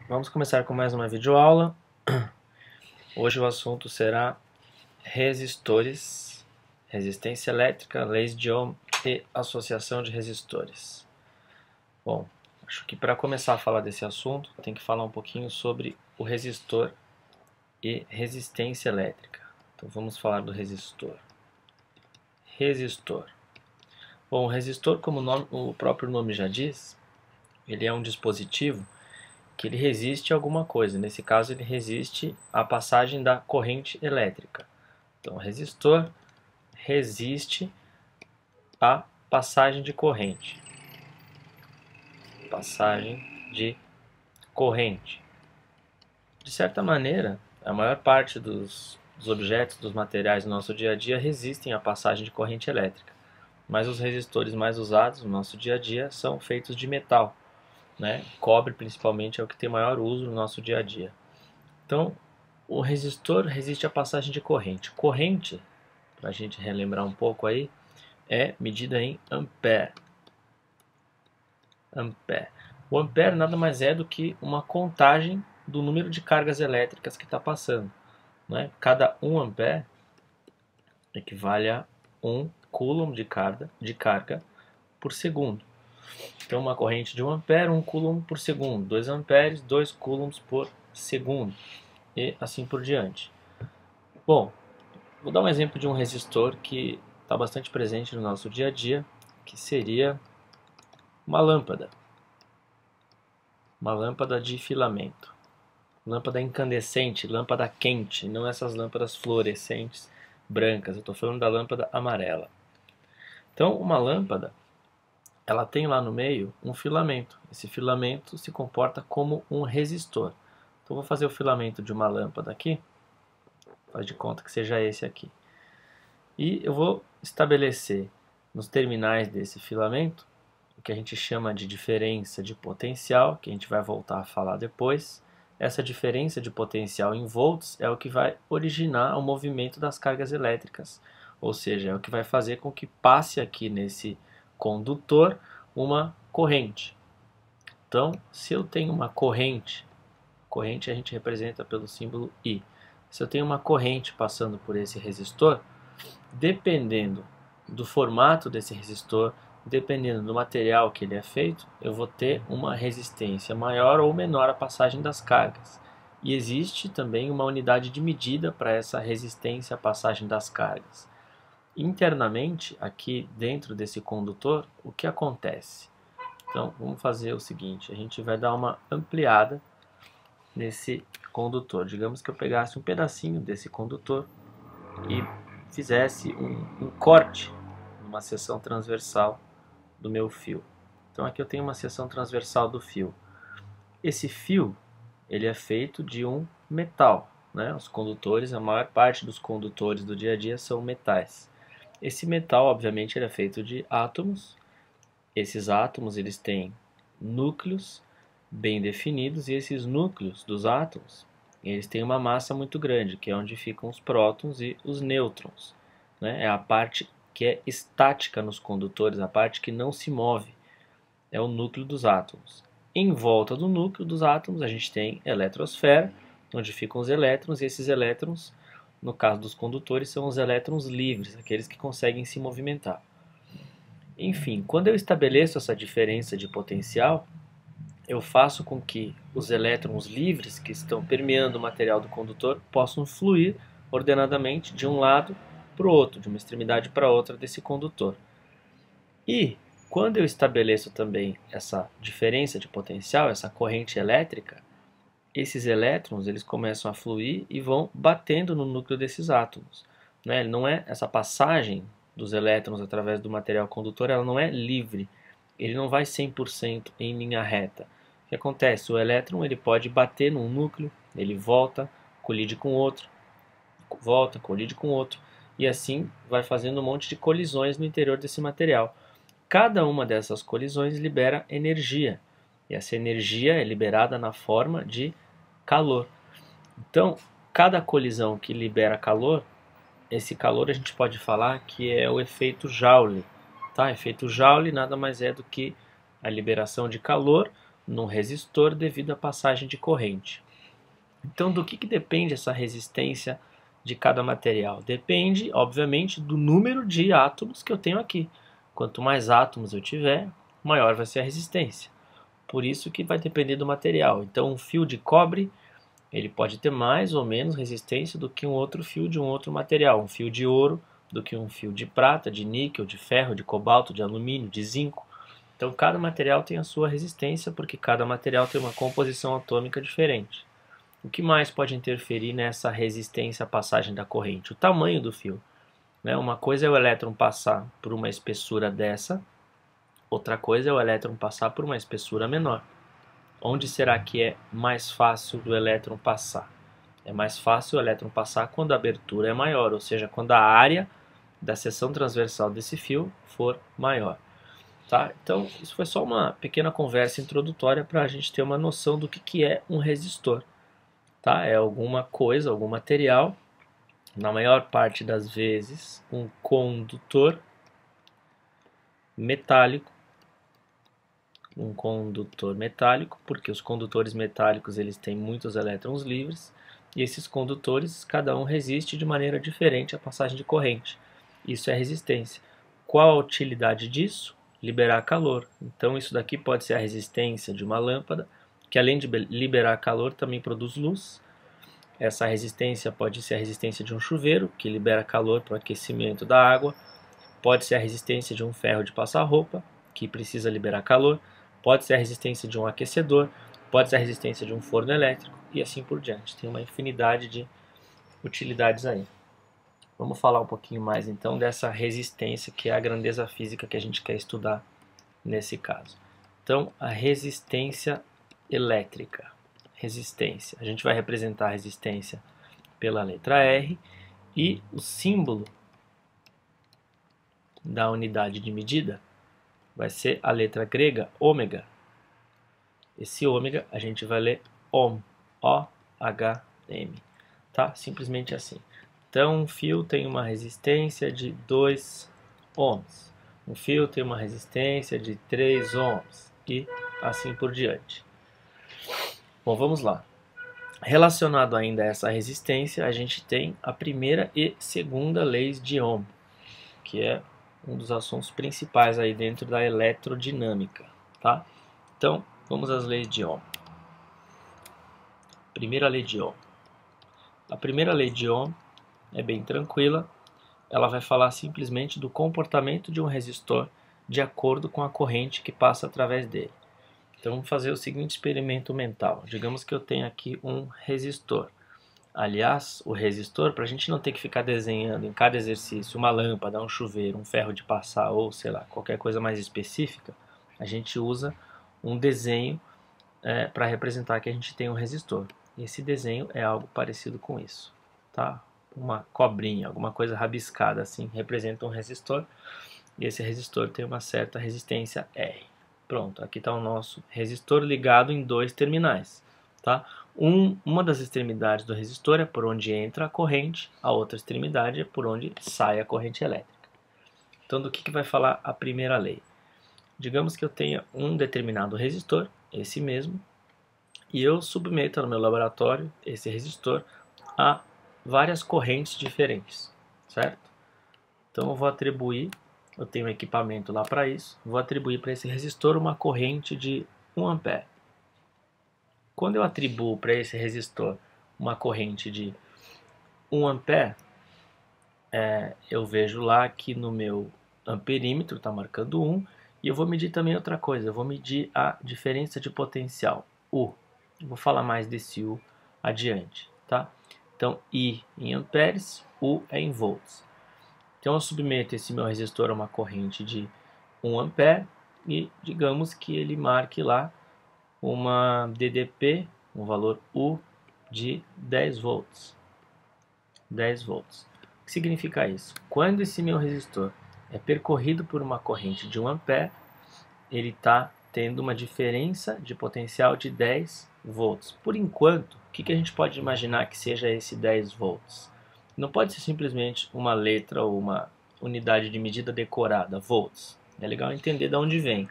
Vamos começar com mais uma videoaula. Hoje o assunto será resistores, resistência elétrica, leis de Ohm e associação de resistores. Bom, acho que para começar a falar desse assunto, tem que falar um pouquinho sobre o resistor e resistência elétrica. Então vamos falar do resistor. Resistor. Bom, o resistor, como o próprio nome já diz, ele é um dispositivo que ele resiste a alguma coisa. Nesse caso, ele resiste à passagem da corrente elétrica. Então, o resistor resiste à passagem de corrente. Passagem de corrente. De certa maneira, a maior parte dos objetos, dos materiais do nosso dia a dia resistem à passagem de corrente elétrica. Mas os resistores mais usados no nosso dia a dia são feitos de metal. Cobre, principalmente, é o que tem maior uso no nosso dia a dia. Então, o resistor resiste à passagem de corrente. Corrente, para a gente relembrar um pouco aí, é medida em ampere. Ampere. O ampere nada mais é do que uma contagem do número de cargas elétricas que está passando. Cada 1 ampere equivale a 1 coulomb de carga por segundo. Então, uma corrente de 1 ampere, 1 coulomb por segundo. 2 amperes, 2 coulombs por segundo. E assim por diante. Bom, vou dar um exemplo de um resistor que está bastante presente no nosso dia a dia, que seria uma lâmpada. Uma lâmpada de filamento. Lâmpada incandescente, lâmpada quente, não essas lâmpadas fluorescentes brancas. Eu estou falando da lâmpada amarela. Então, uma lâmpada, ela tem lá no meio um filamento. Esse filamento se comporta como um resistor. Então, vou fazer o filamento de uma lâmpada aqui. Faz de conta que seja esse aqui. E eu vou estabelecer nos terminais desse filamento o que a gente chama de diferença de potencial, que a gente vai voltar a falar depois. Essa diferença de potencial em volts é o que vai originar o movimento das cargas elétricas, ou seja, é o que vai fazer com que passe aqui nesse condutor uma corrente. Então, se eu tenho uma corrente a gente representa pelo símbolo I. Se eu tenho uma corrente passando por esse resistor, dependendo do formato desse resistor, dependendo do material que ele é feito, eu vou ter uma resistência maior ou menor à passagem das cargas. E existe também uma unidade de medida para essa resistência à passagem das cargas. Internamente, aqui dentro desse condutor, o que acontece? Então, vamos fazer o seguinte, a gente vai dar uma ampliada nesse condutor. Digamos que eu pegasse um pedacinho desse condutor e fizesse um corte numa seção transversal do meu fio. Então aqui eu tenho uma seção transversal do fio. Esse fio, ele é feito de um metal. Os condutores, a maior parte dos condutores do dia a dia são metais. Esse metal, obviamente, ele é feito de átomos. Esses átomos, eles têm núcleos bem definidos, e esses núcleos dos átomos, eles têm uma massa muito grande, que é onde ficam os prótons e os nêutrons. É a parte que é estática nos condutores, a parte que não se move, é o núcleo dos átomos. Em volta do núcleo dos átomos a gente tem eletrosfera, onde ficam os elétrons, e esses elétrons, no caso dos condutores, são os elétrons livres, aqueles que conseguem se movimentar. Enfim, quando eu estabeleço essa diferença de potencial, eu faço com que os elétrons livres que estão permeando o material do condutor possam fluir ordenadamente de um lado para o outro, de uma extremidade para outra desse condutor. E quando eu estabeleço também essa diferença de potencial, essa corrente elétrica, esses elétrons eles começam a fluir e vão batendo no núcleo desses átomos. Não é essa passagem dos elétrons através do material condutor, ela não é livre, ele não vai 100% em linha reta. O que acontece? O elétron ele pode bater num núcleo, ele volta, colide com outro, volta, colide com outro, e assim vai fazendo um monte de colisões no interior desse material. Cada uma dessas colisões libera energia, e essa energia é liberada na forma de calor. Então, cada colisão que libera calor, esse calor a gente pode falar que é o efeito Joule. Efeito Joule nada mais é do que a liberação de calor num resistor devido à passagem de corrente. Então, do que depende essa resistência de cada material? Depende, obviamente, do número de átomos que eu tenho aqui. Quanto mais átomos eu tiver, maior vai ser a resistência. Por isso que vai depender do material. Então, um fio de cobre, ele pode ter mais ou menos resistência do que um outro fio de um outro material. Um fio de ouro do que um fio de prata, de níquel, de ferro, de cobalto, de alumínio, de zinco. Então, cada material tem a sua resistência, porque cada material tem uma composição atômica diferente. O que mais pode interferir nessa resistência à passagem da corrente? O tamanho do fio. Uma coisa é o elétron passar por uma espessura dessa, outra coisa é o elétron passar por uma espessura menor. Onde será que é mais fácil do elétron passar? É mais fácil o elétron passar quando a abertura é maior, ou seja, quando a área da seção transversal desse fio for maior. Tá? Então, isso foi só uma pequena conversa introdutória para a gente ter uma noção do que é um resistor. Tá? É alguma coisa, algum material, na maior parte das vezes, um condutor metálico, porque os condutores metálicos eles têm muitos elétrons livres, e esses condutores, cada um resiste de maneira diferente à passagem de corrente. Isso é resistência. Qual a utilidade disso? Liberar calor. Então, isso daqui pode ser a resistência de uma lâmpada, que além de liberar calor, também produz luz. Essa resistência pode ser a resistência de um chuveiro, que libera calor para o aquecimento da água. Pode ser a resistência de um ferro de passar roupa, que precisa liberar calor. Pode ser a resistência de um aquecedor. Pode ser a resistência de um forno elétrico e assim por diante. Tem uma infinidade de utilidades aí. Vamos falar um pouquinho mais então dessa resistência, que é a grandeza física que a gente quer estudar nesse caso. Então, a resistência elétrica. Resistência. A gente vai representar a resistência pela letra R e o símbolo da unidade de medida vai ser a letra grega ômega. Esse ômega a gente vai ler ohm, O-H-M, tá? Simplesmente assim. Então, um fio tem uma resistência de 2 ohms. Um fio tem uma resistência de 3 ohms e assim por diante. Bom, vamos lá. Relacionado ainda a essa resistência, a gente tem a primeira e segunda leis de Ohm, que é um dos assuntos principais aí dentro da eletrodinâmica, tá? Então, vamos às leis de Ohm. Primeira lei de Ohm. A primeira lei de Ohm é bem tranquila. Ela vai falar simplesmente do comportamento de um resistor de acordo com a corrente que passa através dele. Então, vamos fazer o seguinte experimento mental. Digamos que eu tenho aqui um resistor. Aliás, o resistor, para a gente não ter que ficar desenhando em cada exercício uma lâmpada, um chuveiro, um ferro de passar ou, sei lá, qualquer coisa mais específica, a gente usa um desenho para representar que a gente tem um resistor. E esse desenho é algo parecido com isso, tá? Uma cobrinha, alguma coisa rabiscada assim, representa um resistor. E esse resistor tem uma certa resistência R. Pronto, aqui está o nosso resistor ligado em 2 terminais, tá? Uma das extremidades do resistor é por onde entra a corrente, a outra extremidade é por onde sai a corrente elétrica. Então, do que vai falar a primeira lei? Digamos que eu tenha um determinado resistor, esse mesmo, e eu submeto no meu laboratório esse resistor a várias correntes diferentes, certo? Então, eu tenho um equipamento lá para isso, vou atribuir para esse resistor uma corrente de 1 ampere. Quando eu atribuo para esse resistor uma corrente de 1 ampere, eu vejo lá que no meu amperímetro está marcando 1, e eu vou medir também outra coisa, eu vou medir a diferença de potencial, U. Eu vou falar mais desse U adiante, tá? Então, I em amperes, U é em volts. Então, eu submeto esse meu resistor a uma corrente de 1 ampere e digamos que ele marque lá uma DDP, um valor U de 10 volts. 10 volts. O que significa isso? Quando esse meu resistor é percorrido por uma corrente de 1 ampere, ele está tendo uma diferença de potencial de 10 volts. Por enquanto, o que a gente pode imaginar que seja esse 10 volts? Não pode ser simplesmente uma letra ou uma unidade de medida decorada, volts. É legal entender de onde vem.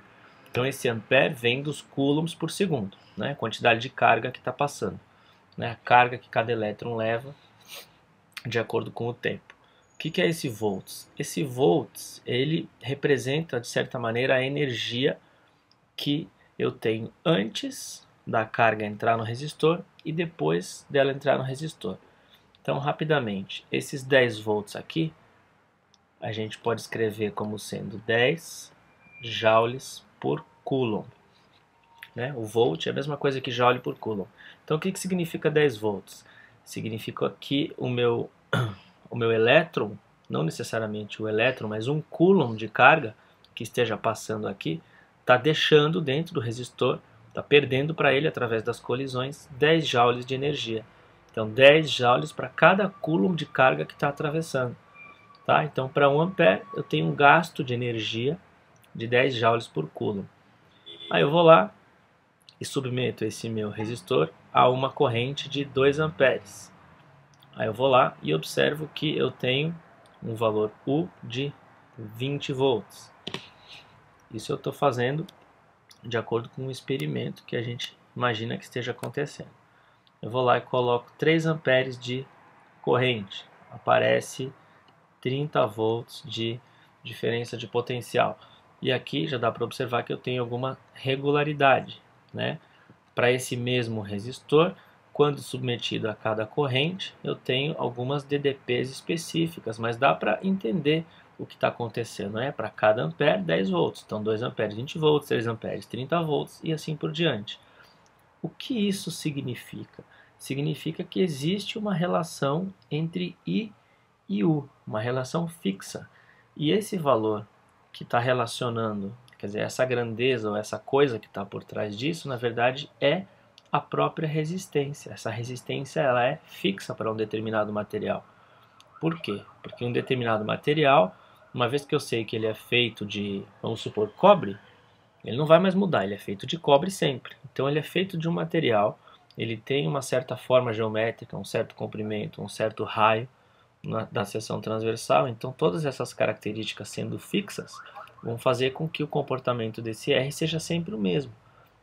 Então esse ampere vem dos coulombs por segundo, né? Quantidade de carga que está passando, né? A carga que cada elétron leva de acordo com o tempo. O que é esse volts? Esse volts, ele representa, de certa maneira, a energia que eu tenho antes da carga entrar no resistor e depois dela entrar no resistor. Então, rapidamente, esses 10 volts aqui, a gente pode escrever como sendo 10 joules por coulomb. Né? O volt é a mesma coisa que joule por coulomb. Então, o que significa 10 volts? Significa que o meu elétron, não necessariamente o elétron, mas um coulomb de carga que esteja passando aqui, está deixando dentro do resistor, está perdendo para ele, através das colisões, 10 joules de energia. Então, 10 joules para cada coulomb de carga que está atravessando. Tá? Então, para 1 ampere, eu tenho um gasto de energia de 10 joules por coulomb. Aí eu vou lá e submeto esse meu resistor a uma corrente de 2 amperes. Aí eu vou lá e observo que eu tenho um valor U de 20 volts. Isso eu estou fazendo de acordo com um experimento que a gente imagina que esteja acontecendo. Eu vou lá e coloco 3 amperes de corrente. Aparece 30 volts de diferença de potencial. E aqui já dá para observar que eu tenho alguma regularidade, né? Para esse mesmo resistor, quando submetido a cada corrente, eu tenho algumas DDPs específicas, mas dá para entender o que está acontecendo, né? Para cada ampere, 10 volts. Então, 2 amperes, 20 volts, 3 amperes, 30 volts e assim por diante. O que isso significa? Significa que existe uma relação entre I e U, uma relação fixa. E esse valor que está relacionando, quer dizer, essa grandeza ou essa coisa que está por trás disso, na verdade, é a própria resistência. Essa resistência ela é fixa para um determinado material. Por quê? Porque um determinado material, uma vez que eu sei que ele é feito de, vamos supor, cobre, ele não vai mais mudar, ele é feito de cobre sempre. Então ele é feito de um material, ele tem uma certa forma geométrica, um certo comprimento, um certo raio da seção transversal. Então todas essas características sendo fixas vão fazer com que o comportamento desse R seja sempre o mesmo,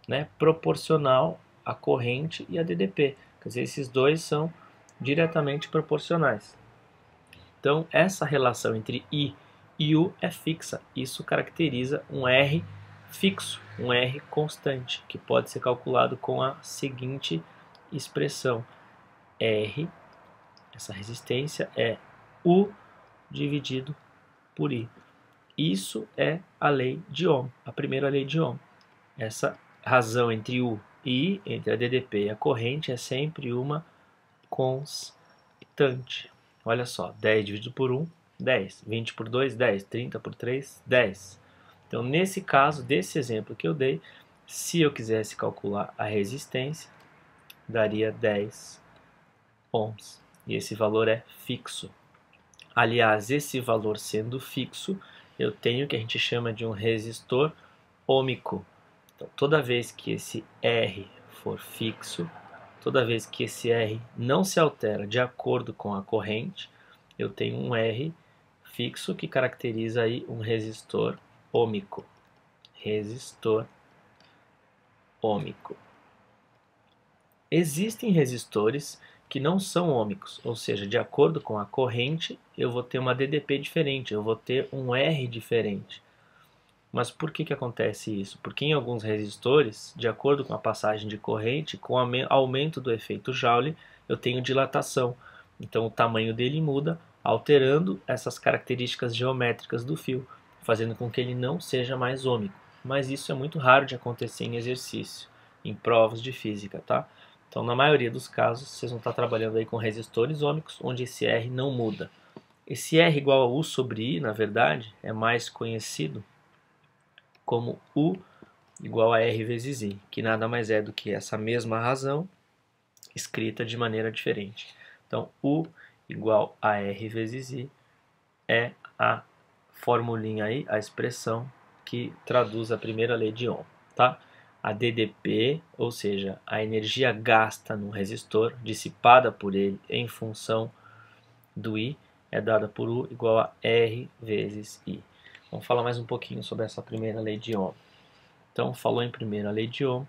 né? Proporcional à corrente e à DDP. Quer dizer, esses dois são diretamente proporcionais. Então essa relação entre I e U é fixa. Isso caracteriza um R fixo, um R constante, que pode ser calculado com a seguinte expressão: R, essa resistência, é U dividido por I. Isso é a lei de Ohm, a primeira lei de Ohm. Essa razão entre U e I, entre a DDP e a corrente, é sempre uma constante. Olha só, 10 dividido por 1, 10. 20 por 2, 10. 30 por 3, 10. Então, nesse caso, desse exemplo que eu dei, se eu quisesse calcular a resistência, daria 10 ohms. E esse valor é fixo. Aliás, esse valor sendo fixo, eu tenho o que a gente chama de um resistor ôhmico. Então, toda vez que esse R for fixo, toda vez que esse R não se altera de acordo com a corrente, eu tenho um R fixo que caracteriza aí um resistor ôhmico. Resistor ôhmico. Existem resistores que não são ôhmicos, ou seja, de acordo com a corrente, eu vou ter uma DDP diferente, eu vou ter um R diferente. Mas por que acontece isso? Porque em alguns resistores, de acordo com a passagem de corrente, com o aumento do efeito Joule, eu tenho dilatação. Então o tamanho dele muda, alterando essas características geométricas do fio, fazendo com que ele não seja mais ôhmico. Mas isso é muito raro de acontecer em exercício, em provas de física, tá? Então, na maioria dos casos, vocês vão estar trabalhando aí com resistores ôhmicos, onde esse R não muda. Esse R igual a U sobre I, na verdade, é mais conhecido como U igual a R vezes I, que nada mais é do que essa mesma razão escrita de maneira diferente. Então, U igual a R vezes I é a formulinha aí, a expressão que traduz a primeira lei de Ohm, tá? A DDP, ou seja, a energia gasta no resistor, dissipada por ele em função do I, é dada por U igual a R vezes I. Vamos falar mais um pouquinho sobre essa primeira lei de Ohm. Então, falou em primeiro a lei de Ohm,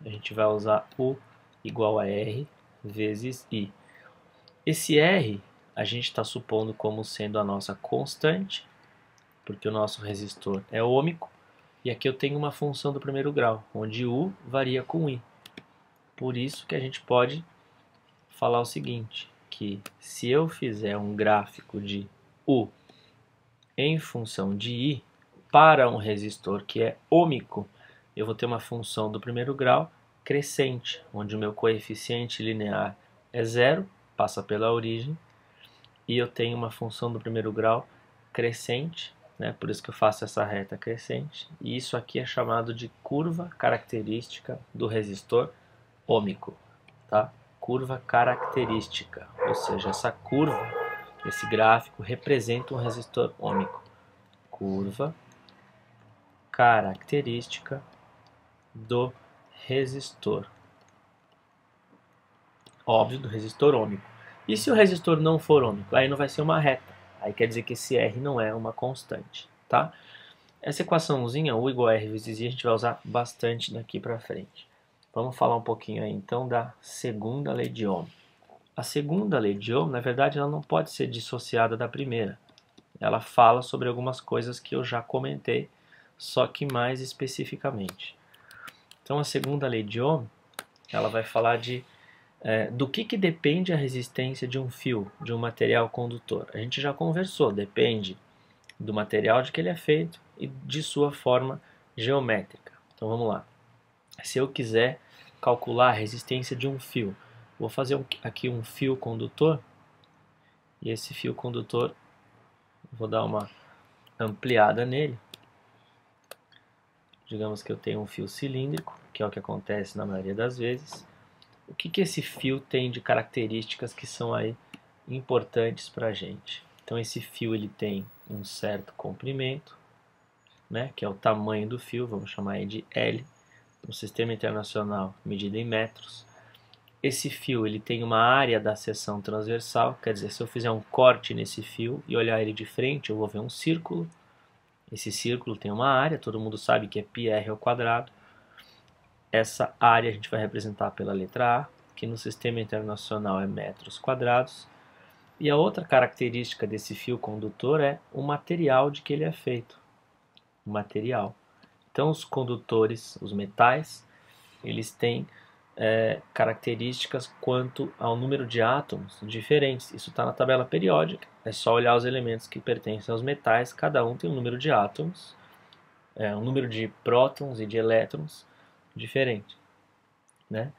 a gente vai usar U igual a R vezes I. Esse R a gente está supondo como sendo a nossa constante, porque o nosso resistor é ômico, e aqui eu tenho uma função do primeiro grau, onde U varia com I. Por isso que a gente pode falar o seguinte, que se eu fizer um gráfico de U em função de I para um resistor que é ômico, eu vou ter uma função do primeiro grau crescente, onde o meu coeficiente linear é 0, passa pela origem, e eu tenho uma função do primeiro grau crescente, né? Por isso que eu faço essa reta crescente, e isso aqui é chamado de curva característica do resistor ômico, tá? Curva característica, ou seja, essa curva, esse gráfico representa um resistor ômico. Curva característica do resistor. Óbvio, do resistor ômico. E se o resistor não for ômico? Aí não vai ser uma reta. Aí quer dizer que esse R não é uma constante, tá? Essa equaçãozinha, U igual a R vezes I, a gente vai usar bastante daqui para frente. Vamos falar um pouquinho aí então da segunda lei de Ohm. A segunda lei de Ohm, na verdade, ela não pode ser dissociada da primeira. Ela fala sobre algumas coisas que eu já comentei, só que mais especificamente. Então a segunda lei de Ohm, ela vai falar do que depende a resistência de um fio, de um material condutor. A gente já conversou, depende do material de que ele é feito e de sua forma geométrica. Então vamos lá. Se eu quiser calcular a resistência de um fio, vou fazer aqui um fio condutor, e esse fio condutor, vou dar uma ampliada nele. Digamos que eu tenho um fio cilíndrico, que é o que acontece na maioria das vezes. O que esse fio tem de características que são aí importantes para a gente? Então esse fio ele tem um certo comprimento, né, que é o tamanho do fio, vamos chamar ele de L, no sistema internacional medido em metros. Esse fio ele tem uma área da seção transversal, quer dizer, se eu fizer um corte nesse fio e olhar ele de frente, eu vou ver um círculo. Esse círculo tem uma área, todo mundo sabe que é πr ao quadrado. Essa área a gente vai representar pela letra A, que no sistema internacional é metros quadrados. E a outra característica desse fio condutor é o material de que ele é feito. O material. Então os condutores, os metais, eles têm características quanto ao número de átomos diferentes. Isso está na tabela periódica. É só olhar os elementos que pertencem aos metais. Cada um tem um número de átomos, um número de prótons e de elétrons diferente, né?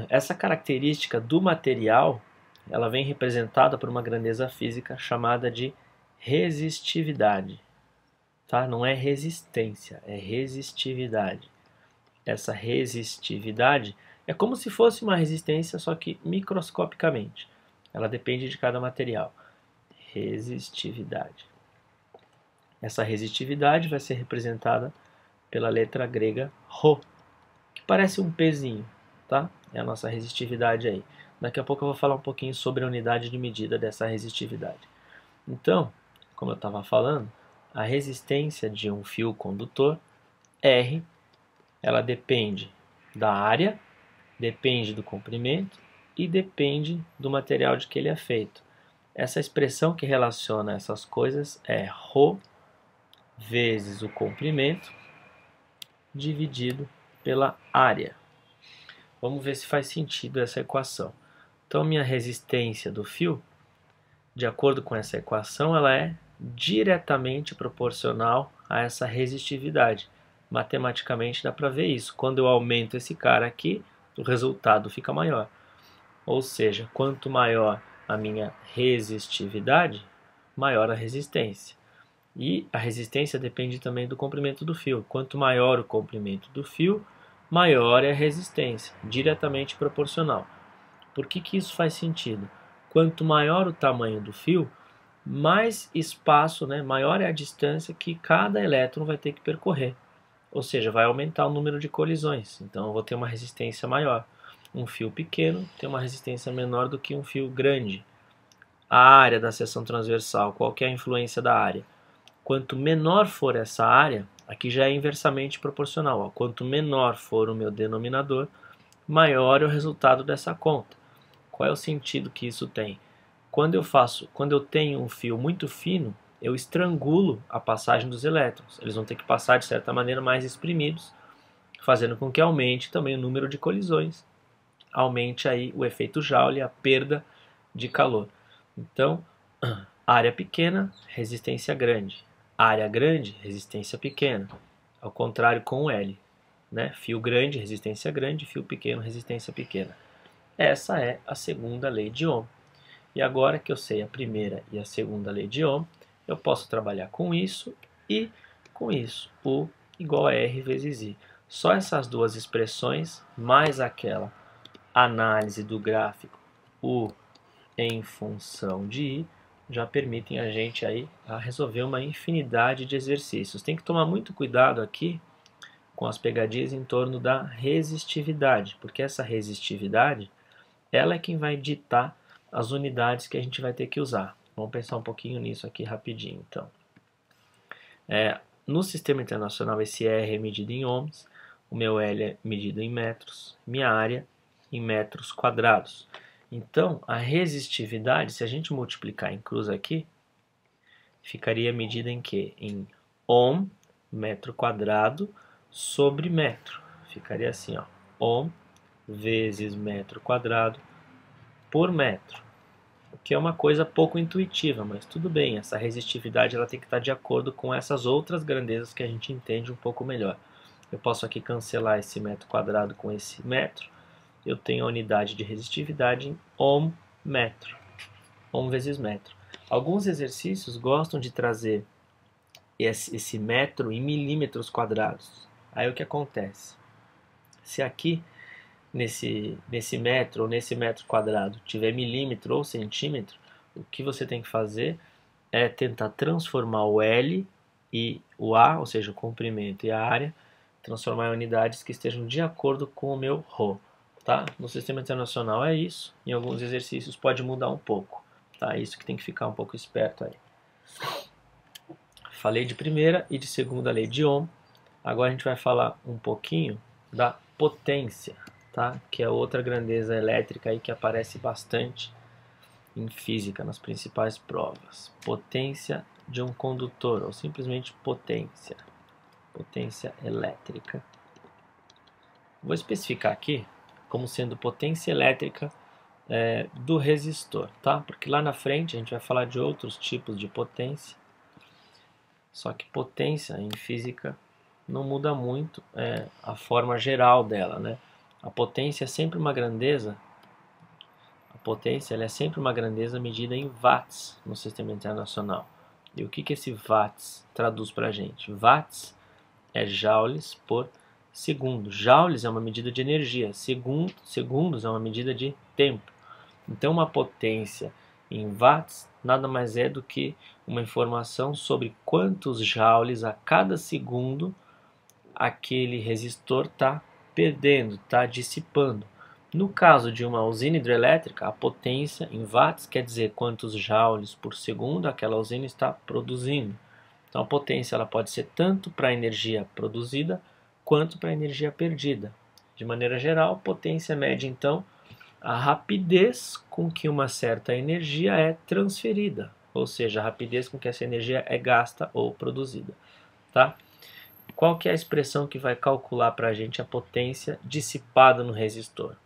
Essa característica do material, ela vem representada por uma grandeza física chamada de resistividade, tá? Não é resistência, é resistividade. Essa resistividade é como se fosse uma resistência, só que microscopicamente. Ela depende de cada material. Resistividade. Essa resistividade vai ser representada pela letra grega Rho, que parece um pezinho, tá? É a nossa resistividade aí. Daqui a pouco eu vou falar um pouquinho sobre a unidade de medida dessa resistividade. Então, como eu estava falando, a resistência de um fio condutor, R, ela depende da área, depende do comprimento e depende do material de que ele é feito. Essa expressão que relaciona essas coisas é Rho vezes o comprimento dividido pela área. Vamos ver se faz sentido essa equação. Então, minha resistência do fio, de acordo com essa equação, ela é diretamente proporcional a essa resistividade. Matematicamente dá para ver isso. Quando eu aumento esse cara aqui, o resultado fica maior. Ou seja, quanto maior a minha resistividade, maior a resistência. E a resistência depende também do comprimento do fio. Quanto maior o comprimento do fio, maior é a resistência, diretamente proporcional. Por que isso faz sentido? Quanto maior o tamanho do fio, mais espaço, né, maior é a distância que cada elétron vai ter que percorrer. Ou seja, vai aumentar o número de colisões. Então eu vou ter uma resistência maior. Um fio pequeno tem uma resistência menor do que um fio grande. A área da seção transversal, qual que é a influência da área? Quanto menor for essa área, Aqui já é inversamente proporcional. Ó. Quanto menor for o meu denominador, maior é o resultado dessa conta. Qual é o sentido que isso tem? Quando eu tenho um fio muito fino, eu estrangulo a passagem dos elétrons. Eles vão ter que passar de certa maneira mais espremidos, fazendo com que aumente também o número de colisões, aumente aí o efeito Joule, a perda de calor. Então, área pequena, resistência grande. Área grande, resistência pequena. Ao contrário com o L. Né? Fio grande, resistência grande, fio pequeno, resistência pequena. Essa é a segunda lei de Ohm. E agora que eu sei a primeira e a segunda lei de Ohm, eu posso trabalhar com isso e com isso. U igual a R vezes I. Só essas duas expressões, mais aquela análise do gráfico U em função de I, já permitem a gente aí a resolver uma infinidade de exercícios. Tem que tomar muito cuidado aqui com as pegadinhas em torno da resistividade, porque essa resistividade, ela é quem vai ditar as unidades que a gente vai ter que usar. Vamos pensar um pouquinho nisso aqui rapidinho, então. No sistema internacional, esse R é medido em ohms, o meu L é medido em metros, minha área em metros quadrados. Então, a resistividade, se a gente multiplicar em cruz aqui, ficaria medida em quê? Em ohm, metro quadrado, sobre metro. Ficaria assim, ó, ohm vezes metro quadrado por metro. O que é uma coisa pouco intuitiva, mas tudo bem, essa resistividade ela tem que estar de acordo com essas outras grandezas que a gente entende um pouco melhor. Eu posso aqui cancelar esse metro quadrado com esse metro. Eu tenho a unidade de resistividade em ohm metro. Ohm vezes metro. Alguns exercícios gostam de trazer esse metro em milímetros quadrados. Aí o que acontece? Se aqui nesse metro ou nesse metro quadrado tiver milímetro ou centímetro, o que você tem que fazer é tentar transformar o L e o A, ou seja, o comprimento e a área, transformar em unidades que estejam de acordo com o meu ρ. Tá? No sistema internacional é isso, em alguns exercícios pode mudar um pouco. Tá? Isso que tem que ficar um pouco esperto aí. Falei de primeira e de segunda lei de Ohm. Agora a gente vai falar um pouquinho da potência, tá? Que é outra grandeza elétrica aí que aparece bastante em física nas principais provas. Potência de um condutor, ou simplesmente potência. Potência elétrica. Vou especificar aqui como sendo potência elétrica do resistor, tá? Porque lá na frente a gente vai falar de outros tipos de potência. Só que potência em física não muda muito a forma geral dela, né? A potência é sempre uma grandeza. A potência ela é sempre uma grandeza medida em watts no sistema internacional. E o que esse watts traduz para a gente? Watts é joules por segundo. Joules é uma medida de energia. Segundos é uma medida de tempo. Então, uma potência em watts nada mais é do que uma informação sobre quantos joules a cada segundo aquele resistor está perdendo, está dissipando. No caso de uma usina hidrelétrica, a potência em watts quer dizer quantos joules por segundo aquela usina está produzindo. Então a potência ela pode ser tanto para a energia produzida quanto para a energia perdida. De maneira geral, potência mede então a rapidez com que uma certa energia é transferida, ou seja, a rapidez com que essa energia é gasta ou produzida. Tá? Qual que é a expressão que vai calcular para a gente a potência dissipada no resistor?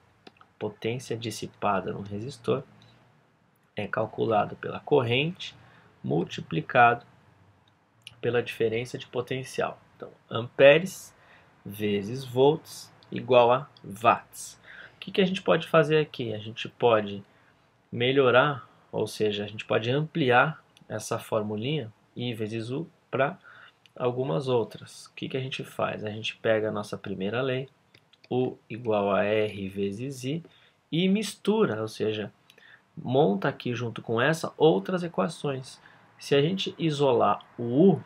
Potência dissipada no resistor é calculado pela corrente multiplicado pela diferença de potencial. Então, amperes vezes volts igual a watts. O que a gente pode fazer aqui? A gente pode melhorar, ou seja, a gente pode ampliar essa formulinha I vezes U para algumas outras. O que a gente faz? A gente pega a nossa primeira lei, U igual a R vezes I, e mistura, ou seja, monta aqui junto com essa outras equações. Se a gente isolar o U,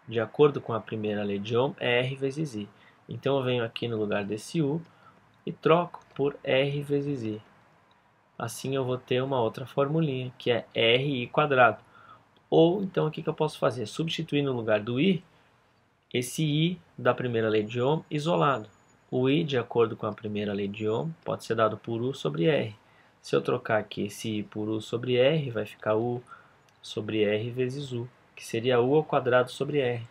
de acordo com a primeira lei de Ohm, é R vezes I. Então eu venho aqui no lugar desse U e troco por R vezes I. Assim eu vou ter uma outra formulinha, que é RI quadrado. Ou então o que eu posso fazer? Substituir no lugar do I, esse I da primeira lei de Ohm isolado. O I, de acordo com a primeira lei de Ohm, pode ser dado por U sobre R. Se eu trocar aqui esse I por U sobre R, vai ficar U sobre R vezes U, que seria U ao quadrado sobre R.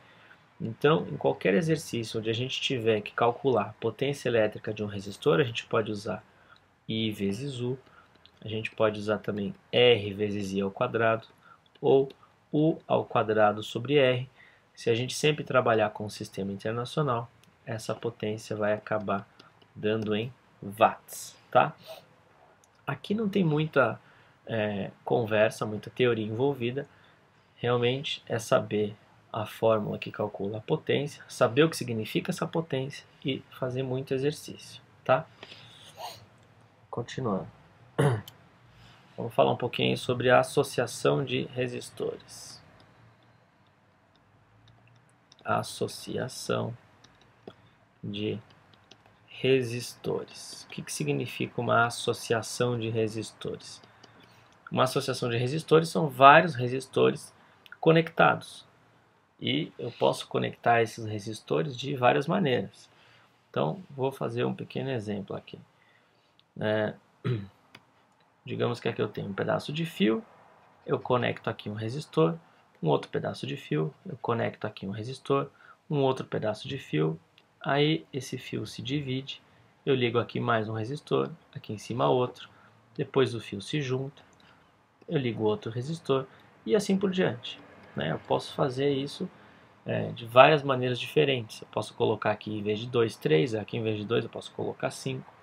Então, em qualquer exercício onde a gente tiver que calcular a potência elétrica de um resistor, a gente pode usar I vezes U, a gente pode usar também R vezes I ao quadrado, ou U ao quadrado sobre R. Se a gente sempre trabalhar com o sistema internacional, essa potência vai acabar dando em watts, tá? Aqui não tem muita conversa, muita teoria envolvida, realmente é saber a fórmula que calcula a potência, saber o que significa essa potência e fazer muito exercício, tá? Continuando. Vamos falar um pouquinho sobre a associação de resistores. Associação de resistores. O que significa uma associação de resistores? Uma associação de resistores são vários resistores conectados. E eu posso conectar esses resistores de várias maneiras. Então, vou fazer um pequeno exemplo aqui. Digamos que aqui eu tenho um pedaço de fio, eu conecto aqui um resistor, um outro pedaço de fio, eu conecto aqui um resistor, um outro pedaço de fio, aí esse fio se divide, eu ligo aqui mais um resistor, aqui em cima outro, depois o fio se junta, eu ligo outro resistor e assim por diante. Eu posso fazer isso de várias maneiras diferentes. Eu posso colocar aqui em vez de 2, 3, aqui em vez de 2 eu posso colocar 5.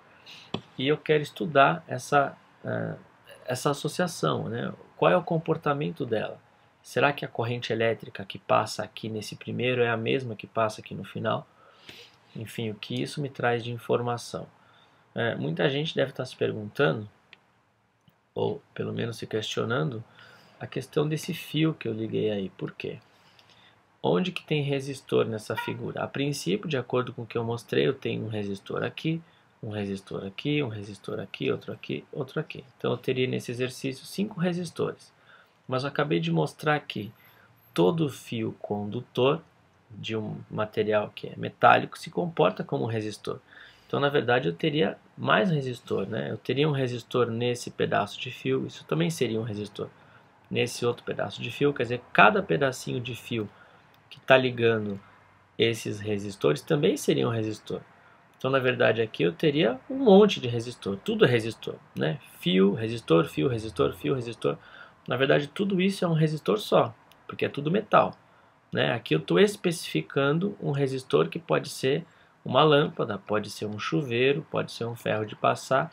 E eu quero estudar essa associação, Qual é o comportamento dela? Será que a corrente elétrica que passa aqui nesse primeiro é a mesma que passa aqui no final? Enfim, o que isso me traz de informação? Muita gente deve estar se perguntando, ou pelo menos se questionando, a questão desse fio que eu liguei aí. Por quê? Onde que tem resistor nessa figura? A princípio, de acordo com o que eu mostrei, eu tenho um resistor aqui, um resistor aqui, um resistor aqui, outro aqui, outro aqui. Então eu teria nesse exercício 5 resistores. Mas eu acabei de mostrar que todo fio condutor de um material que é metálico se comporta como um resistor. Então na verdade eu teria mais resistor, Eu teria um resistor nesse pedaço de fio, isso também seria um resistor. Nesse outro pedaço de fio, quer dizer, cada pedacinho de fio que está ligando esses resistores também seria um resistor. Então, na verdade, aqui eu teria um monte de resistor, tudo é resistor, Fio, resistor, fio, resistor, fio, resistor. Na verdade, tudo isso é um resistor só, porque é tudo metal, Aqui eu estou especificando um resistor que pode ser uma lâmpada, pode ser um chuveiro, pode ser um ferro de passar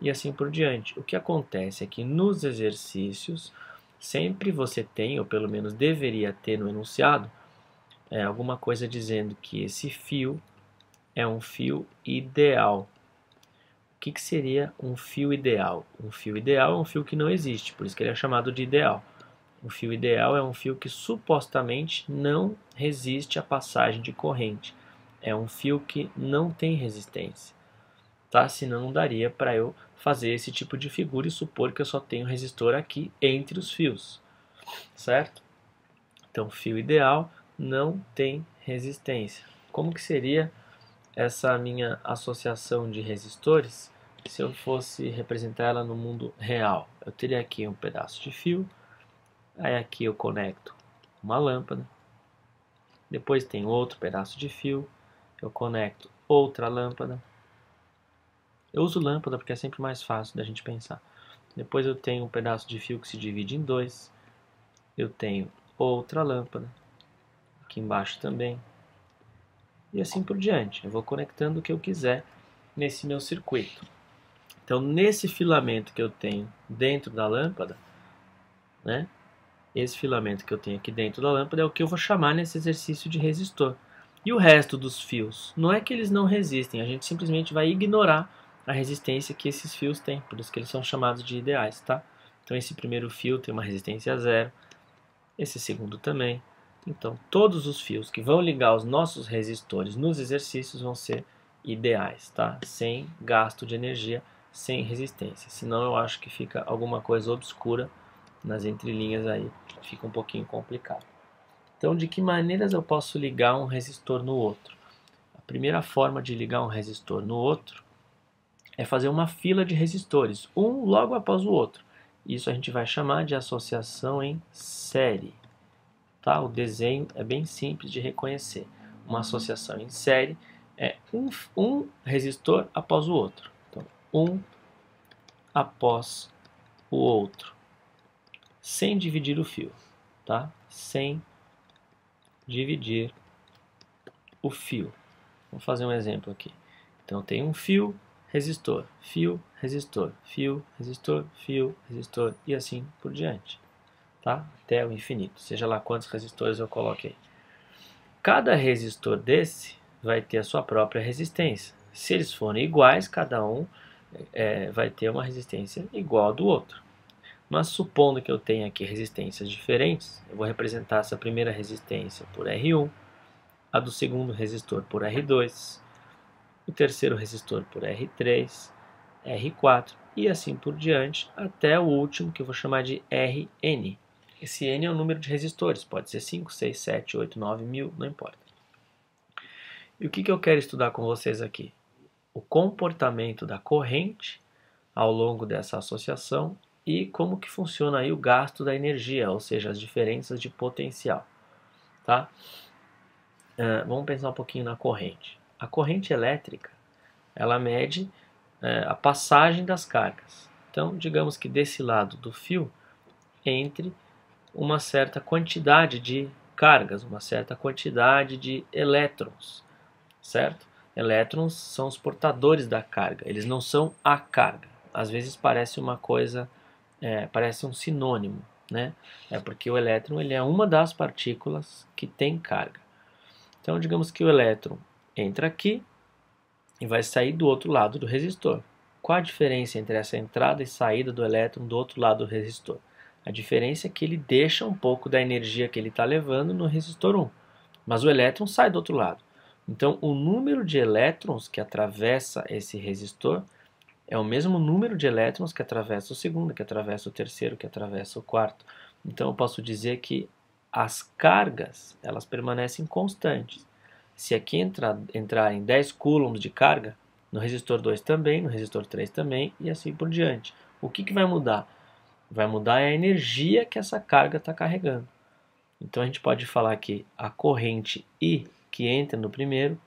e assim por diante. O que acontece é que nos exercícios, sempre você tem, ou pelo menos deveria ter no enunciado, alguma coisa dizendo que esse fio é um fio ideal. O que seria um fio ideal? Um fio ideal é um fio que não existe, por isso que ele é chamado de ideal. Um fio ideal é um fio que supostamente não resiste à passagem de corrente. É um fio que não tem resistência. Senão não daria para eu fazer esse tipo de figura e supor que eu só tenho resistor aqui entre os fios. Certo? Então, fio ideal não tem resistência. Como que seria essa minha associação de resistores se eu fosse representar ela no mundo real? Eu teria aqui um pedaço de fio, aí aqui eu conecto uma lâmpada, depois tem outro pedaço de fio, eu conecto outra lâmpada. Eu uso lâmpada porque é sempre mais fácil da gente pensar. Depois eu tenho um pedaço de fio que se divide em dois, eu tenho outra lâmpada, aqui embaixo também, e assim por diante. Eu vou conectando o que eu quiser nesse meu circuito. Então, nesse filamento que eu tenho dentro da lâmpada, esse filamento que eu tenho aqui dentro da lâmpada é o que eu vou chamar nesse exercício de resistor. E o resto dos fios? Não é que eles não resistem, a gente simplesmente vai ignorar a resistência que esses fios têm, por isso que eles são chamados de ideais, tá? Então, esse primeiro fio tem uma resistência zero, esse segundo também. Então, todos os fios que vão ligar os nossos resistores nos exercícios vão ser ideais, tá? Sem gasto de energia, sem resistência. Senão eu acho que fica alguma coisa obscura nas entrelinhas aí, fica um pouquinho complicado. Então, de que maneiras eu posso ligar um resistor no outro? A primeira forma de ligar um resistor no outro é fazer uma fila de resistores, um logo após o outro. Isso a gente vai chamar de associação em série. Tá? O desenho é bem simples de reconhecer. Uma associação em série é um resistor após o outro. Então, um após o outro, sem dividir o fio, tá? Sem dividir o fio. Vamos fazer um exemplo aqui. Então, tem um fio, resistor, fio, resistor, fio, resistor, fio, resistor e assim por diante, tá? Até o infinito, seja lá quantos resistores eu coloquei. Cada resistor desse vai ter a sua própria resistência. Se eles forem iguais, cada um vai ter uma resistência igual ao do outro. Mas supondo que eu tenha aqui resistências diferentes, eu vou representar essa primeira resistência por R1, a do segundo resistor por R2, o terceiro resistor por R3, R4 e assim por diante, até o último que eu vou chamar de Rn. Esse N é o número de resistores, pode ser 5, 6, 7, 8, 9, 1000, não importa. E o que eu quero estudar com vocês aqui? O comportamento da corrente ao longo dessa associação e como que funciona aí o gasto da energia, ou seja, as diferenças de potencial. Tá? Vamos pensar um pouquinho na corrente. A corrente elétrica, ela mede a passagem das cargas. Então, digamos que desse lado do fio entre uma certa quantidade de cargas, uma certa quantidade de elétrons, certo? Elétrons são os portadores da carga, eles não são a carga. Às vezes parece uma coisa, parece um sinônimo, né? É porque o elétron ele é uma das partículas que tem carga. Então, digamos que o elétron entra aqui e vai sair do outro lado do resistor. Qual a diferença entre essa entrada e saída do elétron do outro lado do resistor? A diferença é que ele deixa um pouco da energia que ele está levando no resistor 1, mas o elétron sai do outro lado. Então, o número de elétrons que atravessa esse resistor é o mesmo número de elétrons que atravessa o segundo, que atravessa o terceiro, que atravessa o quarto. Então, eu posso dizer que as cargas elas permanecem constantes. Se aqui entrar em 10 coulombs de carga, no resistor 2 também, no resistor 3 também, e assim por diante. O que vai mudar? Vai mudar a energia que essa carga está carregando. Então a gente pode falar que a corrente I que entra no primeiro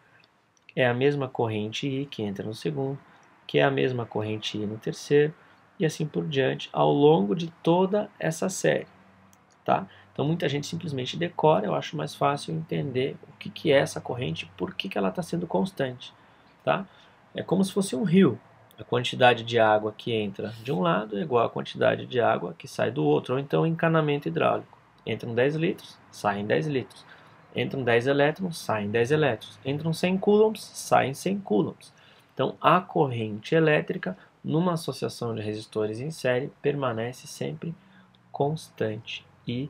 é a mesma corrente I que entra no segundo, que é a mesma corrente I no terceiro, e assim por diante, ao longo de toda essa série. Tá? Então muita gente simplesmente decora, eu acho mais fácil entender o que é essa corrente, por que ela está sendo constante. Tá? É como se fosse um rio. A quantidade de água que entra de um lado é igual à quantidade de água que sai do outro, ou então encanamento hidráulico. Entram 10 litros, saem 10 litros. Entram 10 elétrons, saem 10 elétrons. Entram 100 coulombs, saem 100 coulombs. Então a corrente elétrica, numa associação de resistores em série, permanece sempre constante. E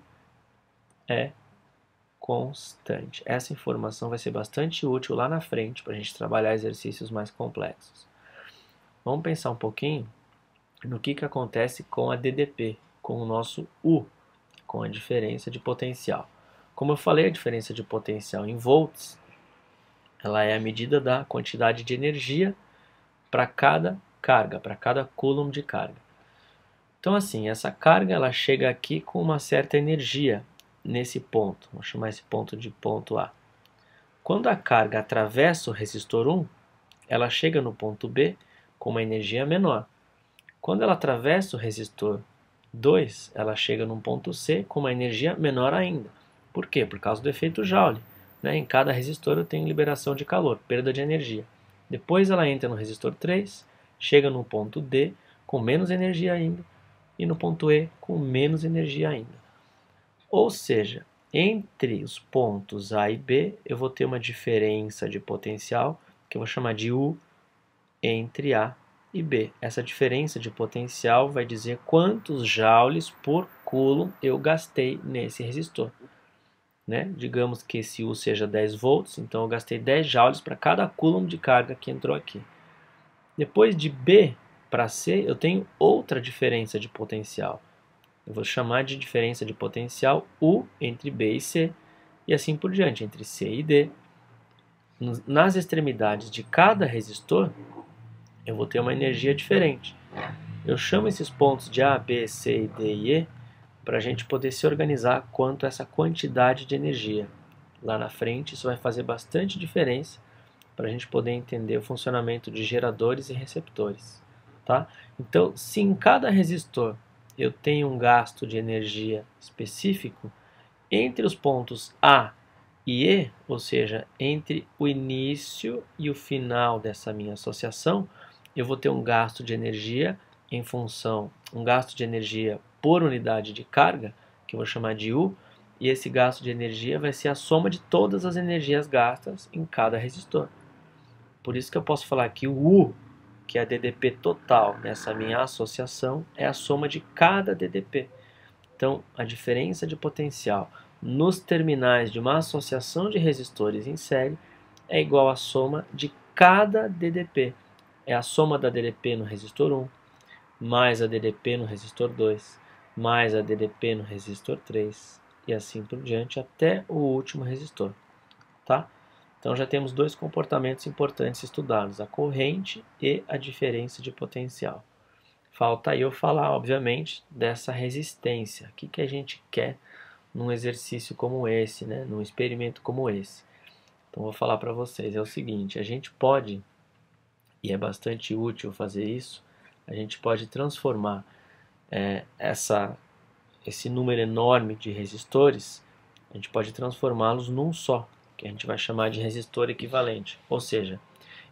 é constante. Essa informação vai ser bastante útil lá na frente para a gente trabalhar exercícios mais complexos. Vamos pensar um pouquinho no que acontece com a DDP, com o nosso U, com a diferença de potencial. Como eu falei, a diferença de potencial em volts, ela é a medida da quantidade de energia para cada carga, para cada coulomb de carga. Então assim, essa carga ela chega aqui com uma certa energia nesse ponto, vamos chamar esse ponto de ponto A. Quando a carga atravessa o resistor 1, ela chega no ponto B com uma energia menor. Quando ela atravessa o resistor 2, ela chega num ponto C com uma energia menor ainda. Por quê? Por causa do efeito Joule. Né? Em cada resistor eu tenho liberação de calor, perda de energia. Depois ela entra no resistor 3, chega no ponto D com menos energia ainda, e no ponto E com menos energia ainda. Ou seja, entre os pontos A e B, eu vou ter uma diferença de potencial, que eu vou chamar de U entre A e B. Essa diferença de potencial vai dizer quantos joules por coulomb eu gastei nesse resistor. Né? Digamos que esse U seja 10 volts, então eu gastei 10 joules para cada coulomb de carga que entrou aqui. Depois de B para C, eu tenho outra diferença de potencial. Eu vou chamar de diferença de potencial U entre B e C, e assim por diante, entre C e D. Nas extremidades de cada resistor, eu vou ter uma energia diferente. Eu chamo esses pontos de A, B, C, D e E para a gente poder se organizar quanto a essa quantidade de energia. Lá na frente, isso vai fazer bastante diferença para a gente poder entender o funcionamento de geradores e receptores. Tá? Então, se em cada resistor eu tenho um gasto de energia específico, entre os pontos A e E, ou seja, entre o início e o final dessa minha associação, eu vou ter um gasto de energia em função, um gasto de energia por unidade de carga, que eu vou chamar de U, e esse gasto de energia vai ser a soma de todas as energias gastas em cada resistor. Por isso que eu posso falar que o U, que é a DDP total nessa minha associação, é a soma de cada DDP. Então, a diferença de potencial nos terminais de uma associação de resistores em série é igual à soma de cada DDP. É a soma da DDP no resistor 1, mais a DDP no resistor 2, mais a DDP no resistor 3, e assim por diante até o último resistor. Tá? Então já temos dois comportamentos importantes estudados, a corrente e a diferença de potencial. Falta aí eu falar, obviamente, dessa resistência. O que a gente quer num exercício como esse, né? Num experimento como esse. Então vou falar para vocês, é o seguinte, a gente pode, e é bastante útil fazer isso, a gente pode transformar esse número enorme de resistores, a gente pode transformá-los num só, que a gente vai chamar de resistor equivalente. Ou seja,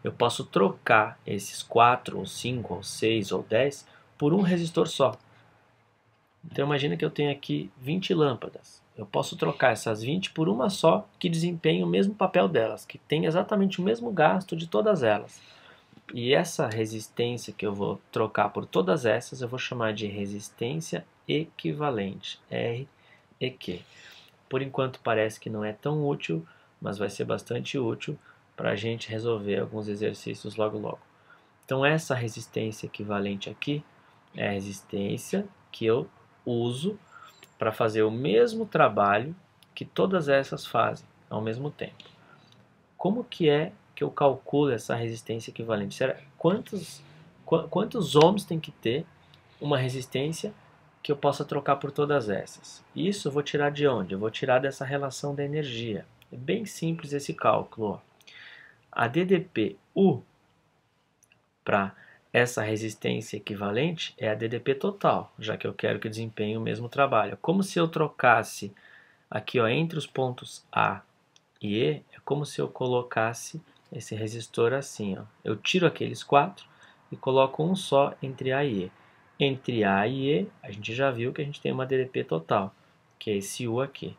eu posso trocar esses 4, ou 5, ou 6, ou 10 por um resistor só. Então imagina que eu tenho aqui 20 lâmpadas. Eu posso trocar essas 20 por uma só que desempenha o mesmo papel delas, que tem exatamente o mesmo gasto de todas elas. E essa resistência que eu vou trocar por todas essas, eu vou chamar de resistência equivalente, REQ. Por enquanto parece que não é tão útil, mas vai ser bastante útil para a gente resolver alguns exercícios logo logo. Então essa resistência equivalente aqui é a resistência que eu uso para fazer o mesmo trabalho que todas essas fazem ao mesmo tempo. Como que é que eu calculo essa resistência equivalente? Quantos ohms tem que ter uma resistência que eu possa trocar por todas essas? Isso eu vou tirar de onde? Eu vou tirar dessa relação da energia. É bem simples esse cálculo. Ó. A DDP-U para essa resistência equivalente é a DDP total, já que eu quero que desempenhe o mesmo trabalho. Como se eu trocasse aqui ó, entre os pontos A e E, é como se eu colocasse esse resistor assim. Ó. Eu tiro aqueles 4 e coloco um só entre A e E. Entre A e E, a gente já viu que a gente tem uma DDP total, que é esse U aqui.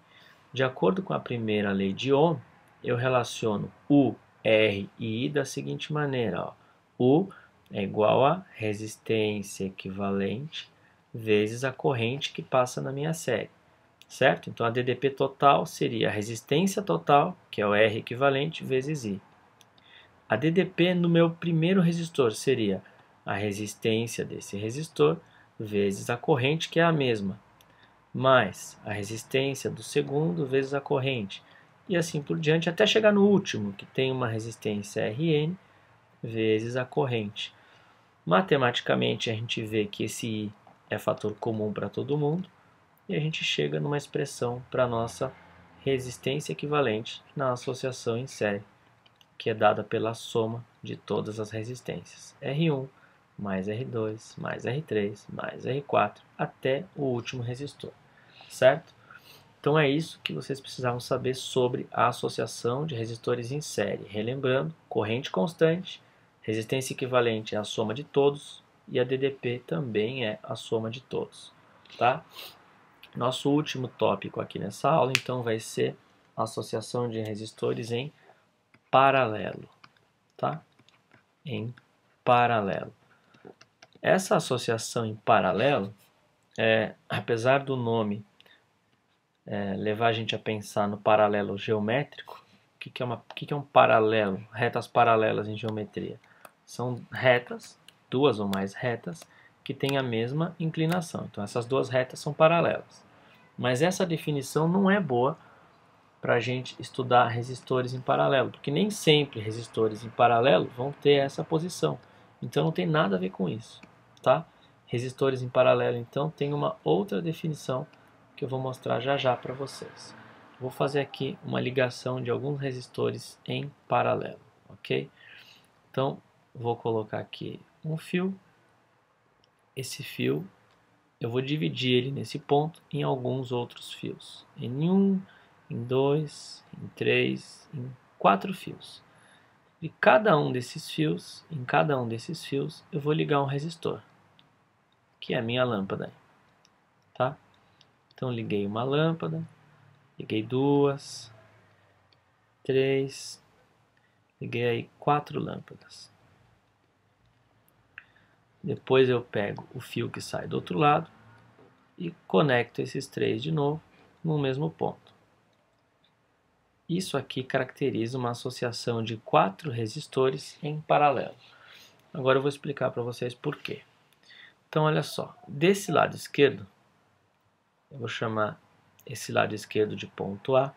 De acordo com a primeira lei de Ohm, eu relaciono U, R e I da seguinte maneira. Ó. U é igual a resistência equivalente vezes a corrente que passa na minha série. Certo? Então a DDP total seria a resistência total, que é o R equivalente, vezes I. A DDP no meu primeiro resistor seria a resistência desse resistor vezes a corrente, que é a mesma, mais a resistência do segundo vezes a corrente, e assim por diante, até chegar no último, que tem uma resistência Rn vezes a corrente. Matematicamente, a gente vê que esse I é fator comum para todo mundo, e a gente chega numa expressão para a nossa resistência equivalente na associação em série, que é dada pela soma de todas as resistências. R1 mais R2 mais R3 mais R4 até o último resistor. Certo? Então é isso que vocês precisavam saber sobre a associação de resistores em série. Relembrando, corrente constante, resistência equivalente é a soma de todos e a DDP também é a soma de todos. Tá? Nosso último tópico aqui nessa aula, então, vai ser a associação de resistores em paralelo. Tá? Em paralelo. Essa associação em paralelo, apesar do nome levar a gente a pensar no paralelo geométrico, o que é um paralelo? Retas paralelas em geometria. São retas, duas ou mais retas, que têm a mesma inclinação. Então essas duas retas são paralelas. Mas essa definição não é boa para a gente estudar resistores em paralelo, porque nem sempre resistores em paralelo vão ter essa posição, então não tem nada a ver com isso, tá? Resistores em paralelo, então, tem uma outra definição que eu vou mostrar já já para vocês. Vou fazer aqui uma ligação de alguns resistores em paralelo, ok? Então, vou colocar aqui um fio, esse fio eu vou dividir ele nesse ponto em alguns outros fios, em 1, em 2, em 3, em 4 fios. E cada um desses fios, em cada um desses fios, eu vou ligar um resistor, que é a minha lâmpada, tá? Então liguei uma lâmpada, liguei duas, três, liguei aí 4 lâmpadas. Depois eu pego o fio que sai do outro lado e conecto esses 3 de novo no mesmo ponto. Isso aqui caracteriza uma associação de 4 resistores em paralelo. Agora eu vou explicar para vocês por quê. Então olha só, desse lado esquerdo, eu vou chamar esse lado esquerdo de ponto A,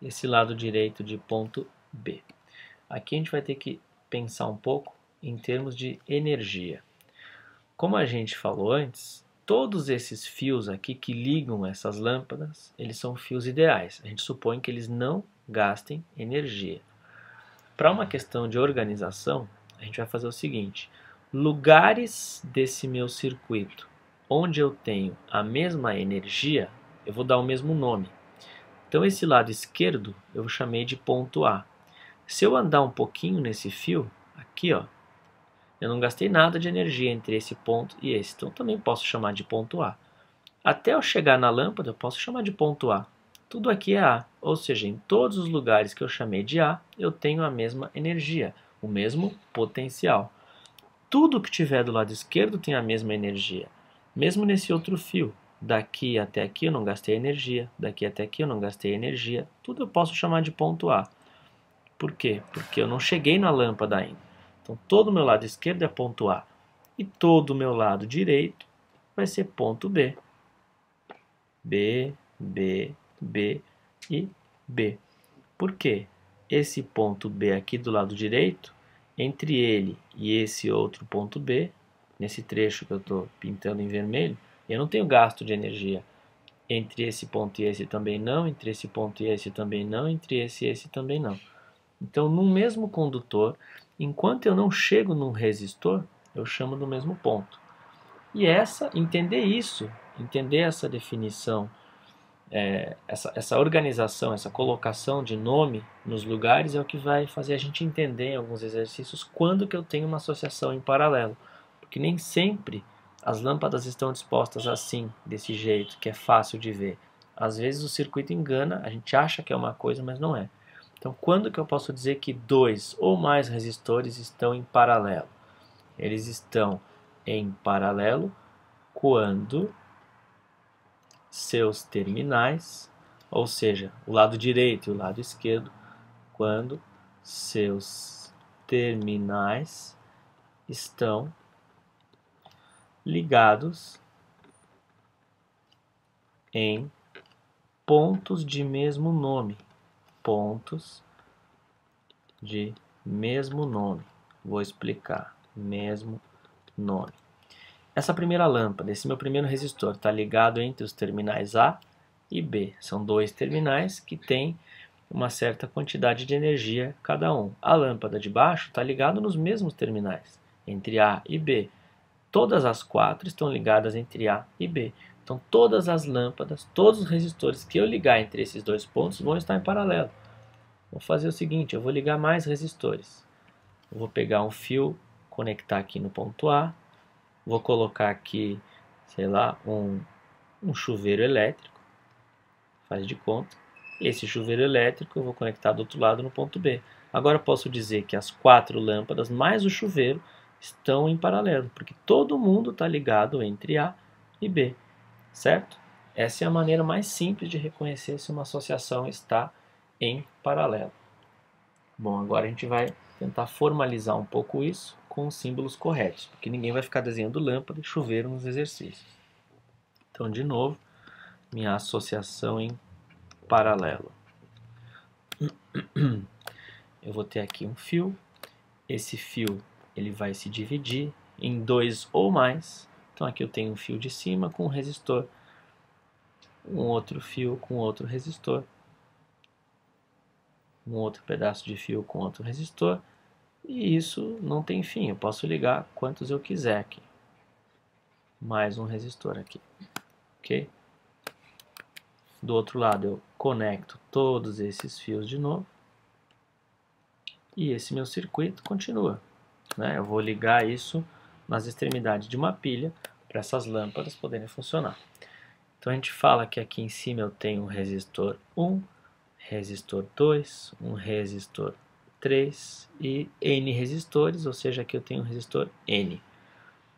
esse lado direito de ponto B. Aqui a gente vai ter que pensar um pouco em termos de energia. Como a gente falou antes, todos esses fios aqui que ligam essas lâmpadas, eles são fios ideais. A gente supõe que eles não gastem energia. Para uma questão de organização, a gente vai fazer o seguinte: lugares desse meu circuito onde eu tenho a mesma energia, eu vou dar o mesmo nome. Então esse lado esquerdo eu chamei de ponto A. Se eu andar um pouquinho nesse fio, aqui ó, eu não gastei nada de energia entre esse ponto e esse, então também posso chamar de ponto A. Até eu chegar na lâmpada, eu posso chamar de ponto A. Tudo aqui é A, ou seja, em todos os lugares que eu chamei de A, eu tenho a mesma energia, o mesmo potencial. Tudo que tiver do lado esquerdo tem a mesma energia, mesmo nesse outro fio. Daqui até aqui eu não gastei energia, daqui até aqui eu não gastei energia, tudo eu posso chamar de ponto A. Por quê? Porque eu não cheguei na lâmpada ainda. Então todo o meu lado esquerdo é ponto A e todo o meu lado direito vai ser ponto B. B, B, B e B. Por quê? Esse ponto B aqui do lado direito, entre ele e esse outro ponto B, nesse trecho que eu estou pintando em vermelho, eu não tenho gasto de energia. Entre esse ponto e esse também não, entre esse ponto e esse também não, entre esse e esse também não. Então, no mesmo condutor, enquanto eu não chego num resistor, eu chamo do mesmo ponto. E entender isso, entender essa definição, essa organização, essa colocação de nome nos lugares é o que vai fazer a gente entender em alguns exercícios quando que eu tenho uma associação em paralelo. Porque nem sempre as lâmpadas estão dispostas assim, desse jeito, que é fácil de ver. Às vezes o circuito engana, a gente acha que é uma coisa, mas não é. Então, quando que eu posso dizer que 2 ou mais resistores estão em paralelo? Eles estão em paralelo quando seus terminais, ou seja, o lado direito e o lado esquerdo, quando seus terminais estão ligados em pontos de mesmo nome. Pontos de mesmo nome. Vou explicar. Mesmo nome. Essa primeira lâmpada, esse meu primeiro resistor, está ligado entre os terminais A e B. São 2 terminais que têm uma certa quantidade de energia cada um. A lâmpada de baixo está ligada nos mesmos terminais, entre A e B. Todas as 4 estão ligadas entre A e B. Então todas as lâmpadas, todos os resistores que eu ligar entre esses 2 pontos vão estar em paralelo. Vou fazer o seguinte, eu vou ligar mais resistores. Eu vou pegar um fio, conectar aqui no ponto A, vou colocar aqui, sei lá, um chuveiro elétrico, faz de conta. Esse chuveiro elétrico eu vou conectar do outro lado no ponto B. Agora eu posso dizer que as 4 lâmpadas mais o chuveiro estão em paralelo, porque todo mundo está ligado entre A e B, certo? Essa é a maneira mais simples de reconhecer se uma associação está em paralelo. Bom, agora a gente vai tentar formalizar um pouco isso com os símbolos corretos, porque ninguém vai ficar desenhando lâmpada e chuveiro nos exercícios. Então, de novo, minha associação em paralelo. Eu vou ter aqui um fio. Esse fio ele vai se dividir em 2 ou mais. Então aqui eu tenho um fio de cima com um resistor, um outro fio com outro resistor, um outro pedaço de fio com outro resistor, e isso não tem fim, eu posso ligar quantos eu quiser aqui. Mais um resistor aqui, ok? Do outro lado eu conecto todos esses fios de novo, e esse meu circuito continua, né? Eu vou ligar isso nas extremidades de uma pilha para essas lâmpadas poderem funcionar. Então a gente fala que aqui em cima eu tenho um resistor 1, resistor 2, um resistor 3 e N resistores, ou seja, aqui eu tenho um resistor N.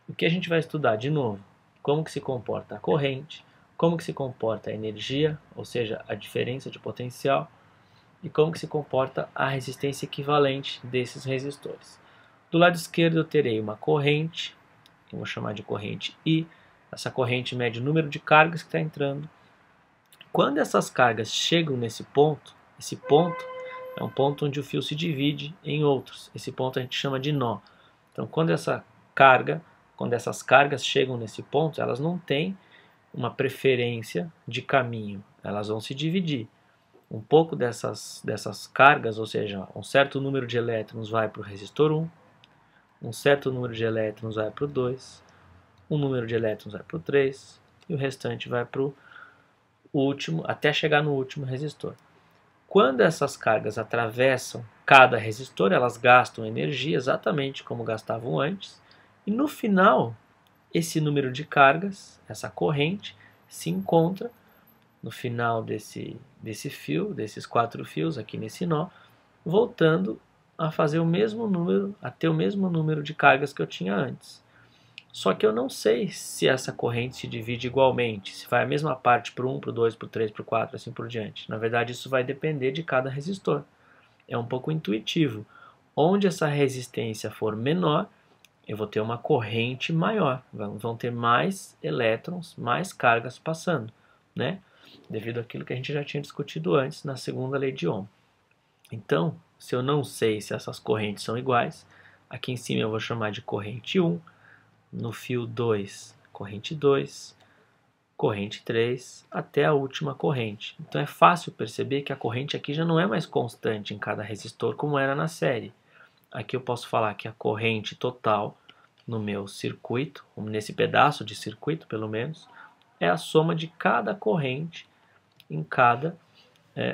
O que a gente vai estudar de novo? Como que se comporta a corrente, como que se comporta a energia, ou seja, a diferença de potencial, e como que se comporta a resistência equivalente desses resistores. Do lado esquerdo eu terei uma corrente, que eu vou chamar de corrente I. Essa corrente mede o número de cargas que está entrando. Quando essas cargas chegam nesse ponto, esse ponto é um ponto onde o fio se divide em outros. Esse ponto a gente chama de nó. Então, quando essas cargas chegam nesse ponto, elas não têm uma preferência de caminho, elas vão se dividir. Um pouco dessas cargas, ou seja, um certo número de elétrons vai para o resistor 1, um certo número de elétrons vai para o 2, um número de elétrons vai para o 3 e o restante vai para o último, até chegar no último resistor. Quando essas cargas atravessam cada resistor, elas gastam energia exatamente como gastavam antes, e no final, esse número de cargas, essa corrente, se encontra no final desse fio, desses 4 fios aqui nesse nó, voltando a fazer o mesmo número, a ter o mesmo número de cargas que eu tinha antes. Só que eu não sei se essa corrente se divide igualmente, se vai a mesma parte para o 1, para o 2, para o 3, para o 4, assim por diante. Na verdade, isso vai depender de cada resistor. É um pouco intuitivo. Onde essa resistência for menor, eu vou ter uma corrente maior. Vão ter mais elétrons, mais cargas passando, né? Devido àquilo que a gente já tinha discutido antes na segunda lei de Ohm. Então, se eu não sei se essas correntes são iguais, aqui em cima eu vou chamar de corrente 1, no fio 2, corrente 2, corrente 3, até a última corrente. Então é fácil perceber que a corrente aqui já não é mais constante em cada resistor como era na série. Aqui eu posso falar que a corrente total no meu circuito, nesse pedaço de circuito pelo menos, é a soma de cada corrente em cada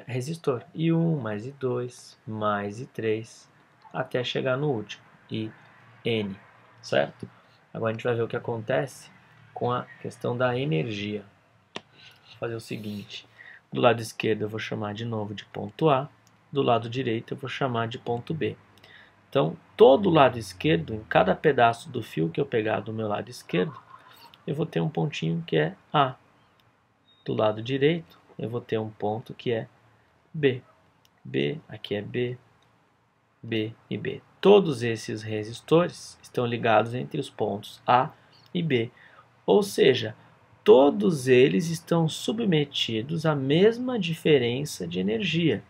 resistor. I1 mais I2 mais I3 até chegar no último, IN, certo? Agora a gente vai ver o que acontece com a questão da energia. Vou fazer o seguinte, do lado esquerdo eu vou chamar de novo de ponto A, do lado direito eu vou chamar de ponto B. Então, todo o lado esquerdo, em cada pedaço do fio que eu pegar do meu lado esquerdo, eu vou ter um pontinho que é A. Do lado direito, eu vou ter um ponto que é B. B, aqui é B, B e B. Todos esses resistores estão ligados entre os pontos A e B. Ou seja, todos eles estão submetidos à mesma diferença de energia.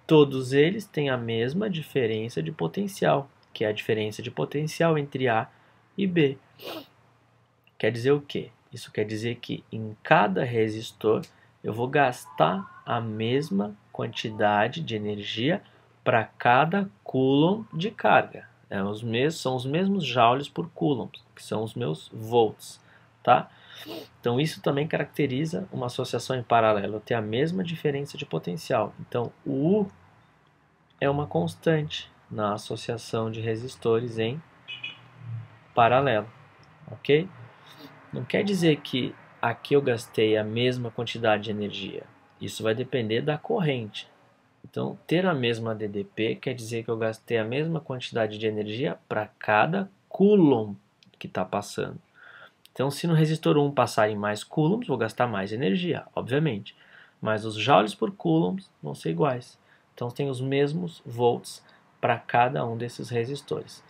Todos eles têm a mesma diferença de potencial, que é a diferença de potencial entre A e B. Quer dizer o quê? Isso quer dizer que em cada resistor eu vou gastar a mesma quantidade de energia para cada coulomb de carga. São os mesmos joules por coulomb, que são os meus volts. Tá? Então isso também caracteriza uma associação em paralelo, ter a mesma diferença de potencial. Então o U é uma constante na associação de resistores em paralelo, ok? Não quer dizer que aqui eu gastei a mesma quantidade de energia. Isso vai depender da corrente. Então, ter a mesma DDP quer dizer que eu gastei a mesma quantidade de energia para cada coulomb que está passando. Então, se no resistor 1 passarem mais coulombs, vou gastar mais energia, obviamente. Mas os joules por coulomb vão ser iguais. Então, tem os mesmos volts para cada um desses resistores.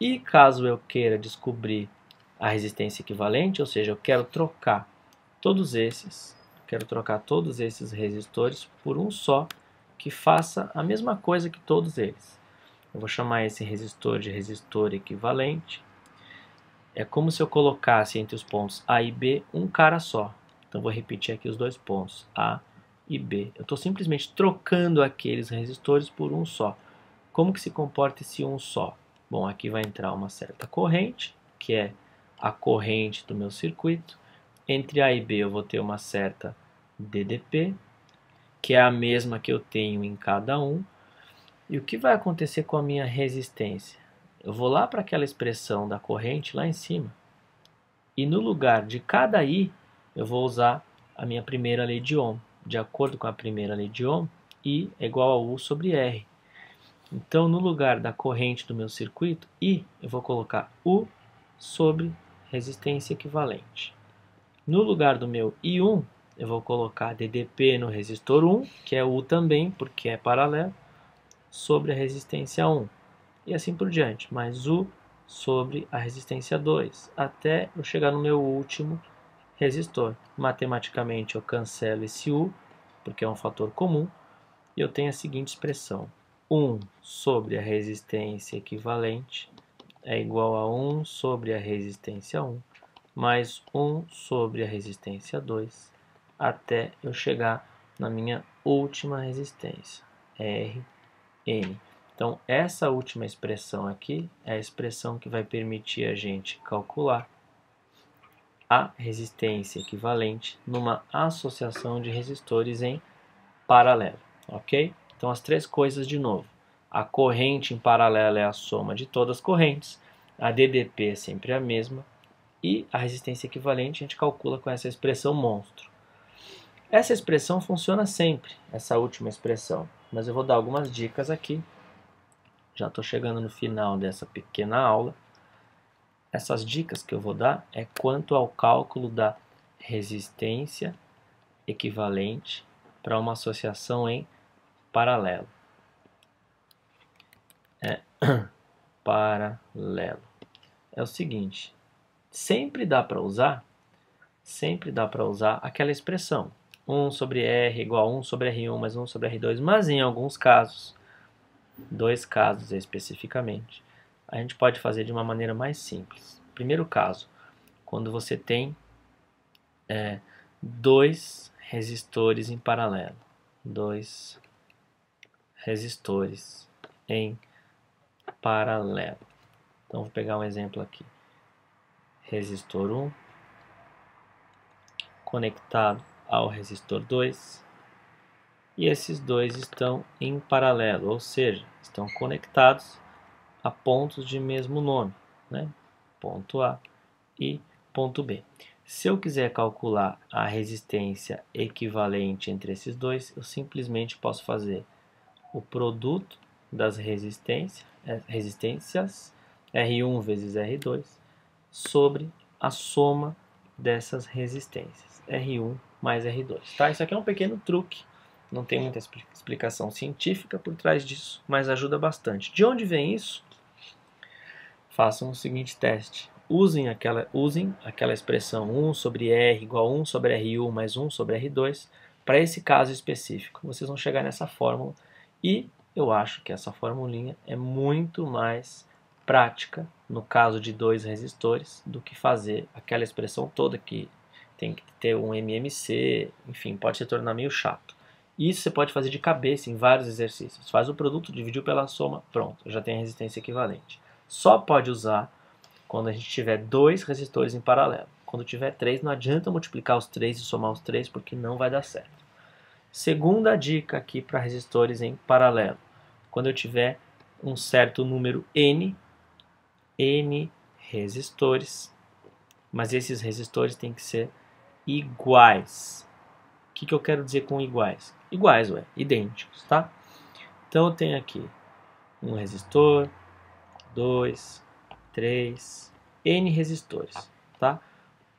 E caso eu queira descobrir a resistência equivalente, ou seja, eu quero trocar todos esses resistores por um só que faça a mesma coisa que todos eles. Eu vou chamar esse resistor de resistor equivalente. É como se eu colocasse entre os pontos A e B um cara só. Então vou repetir aqui os dois pontos, A e B. Eu estou simplesmente trocando aqueles resistores por um só. Como que se comporta esse um só? Bom, aqui vai entrar uma certa corrente, que é a corrente do meu circuito. Entre A e B eu vou ter uma certa DDP, que é a mesma que eu tenho em cada um. E o que vai acontecer com a minha resistência? Eu vou lá para aquela expressão da corrente lá em cima. E no lugar de cada I, eu vou usar a minha primeira lei de Ohm. De acordo com a primeira lei de Ohm, I é igual a U sobre R. Então, no lugar da corrente do meu circuito, I, eu vou colocar U sobre resistência equivalente. No lugar do meu I1, eu vou colocar DDP no resistor 1, que é U também, porque é paralelo, sobre a resistência 1. E assim por diante, mais U sobre a resistência 2, até eu chegar no meu último resistor. Matematicamente, eu cancelo esse U, porque é um fator comum, e eu tenho a seguinte expressão. 1 sobre a resistência equivalente é igual a 1 sobre a resistência 1 mais 1 sobre a resistência 2 até eu chegar na minha última resistência, Rn. Então, essa última expressão aqui é a expressão que vai permitir a gente calcular a resistência equivalente numa associação de resistores em paralelo, ok? Então, as três coisas de novo. A corrente em paralelo é a soma de todas as correntes, a DDP é sempre a mesma, e a resistência equivalente a gente calcula com essa expressão monstro. Essa expressão funciona sempre, essa última expressão, mas eu vou dar algumas dicas aqui. Já estou chegando no final dessa pequena aula. Essas dicas que eu vou dar é quanto ao cálculo da resistência equivalente para uma associação em paralelo. Paralelo. É o seguinte, sempre dá para usar aquela expressão. 1 sobre R igual a 1 sobre R1 mais 1 sobre R2, mas em alguns casos, dois casos especificamente, a gente pode fazer de uma maneira mais simples. Primeiro caso, quando você tem dois resistores em paralelo. Dois resistores em paralelo. Então, vou pegar um exemplo aqui. Resistor 1 conectado ao resistor 2. E esses dois estão em paralelo, ou seja, estão conectados a pontos de mesmo nome, né? Ponto A e ponto B. Se eu quiser calcular a resistência equivalente entre esses dois, eu simplesmente posso fazer o produto das resistências, R1 vezes R2, sobre a soma dessas resistências, R1 mais R2. Tá? Isso aqui é um pequeno truque, não tem muita explicação científica por trás disso, mas ajuda bastante. De onde vem isso? Façam o seguinte teste. Usem aquela expressão 1 sobre R igual a 1 sobre R1 mais 1 sobre R2 para esse caso específico. Vocês vão chegar nessa fórmula e eu acho que essa formulinha é muito mais prática no caso de dois resistores do que fazer aquela expressão toda que tem que ter um MMC, enfim, pode se tornar meio chato. Isso você pode fazer de cabeça em vários exercícios. Faz o produto, dividiu pela soma, pronto, já tem a resistência equivalente. Só pode usar quando a gente tiver dois resistores em paralelo. Quando tiver três, não adianta multiplicar os três e somar os três, porque não vai dar certo. Segunda dica aqui para resistores em paralelo. Quando eu tiver um certo número N resistores, mas esses resistores têm que ser iguais. O que eu quero dizer com iguais? Iguais, idênticos, tá? Então eu tenho aqui um resistor, 2, 3, N resistores, tá?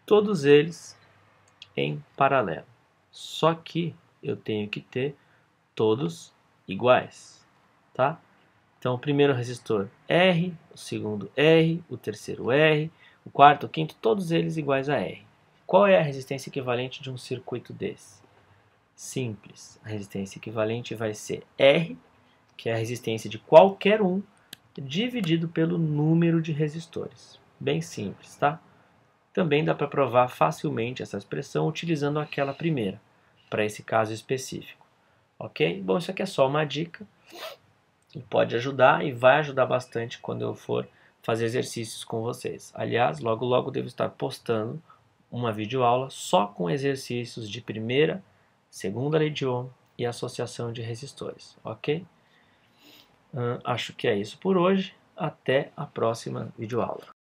Todos eles em paralelo. Só que eu tenho que ter todos iguais, tá? Então o primeiro resistor R, o segundo R, o terceiro R, o quarto, o quinto, todos eles iguais a R. Qual é a resistência equivalente de um circuito desse? simples. A resistência equivalente vai ser R, que é a resistência de qualquer um, dividido pelo número de resistores. Bem simples, tá? Também dá para provar facilmente essa expressão utilizando aquela primeira, para esse caso específico. Ok? Bom, isso aqui é só uma dica. E pode ajudar e vai ajudar bastante quando eu for fazer exercícios com vocês. Aliás, logo logo devo estar postando uma videoaula só com exercícios de primeira, segunda lei de Ohm e associação de resistores, ok? Acho que é isso por hoje. Até a próxima videoaula.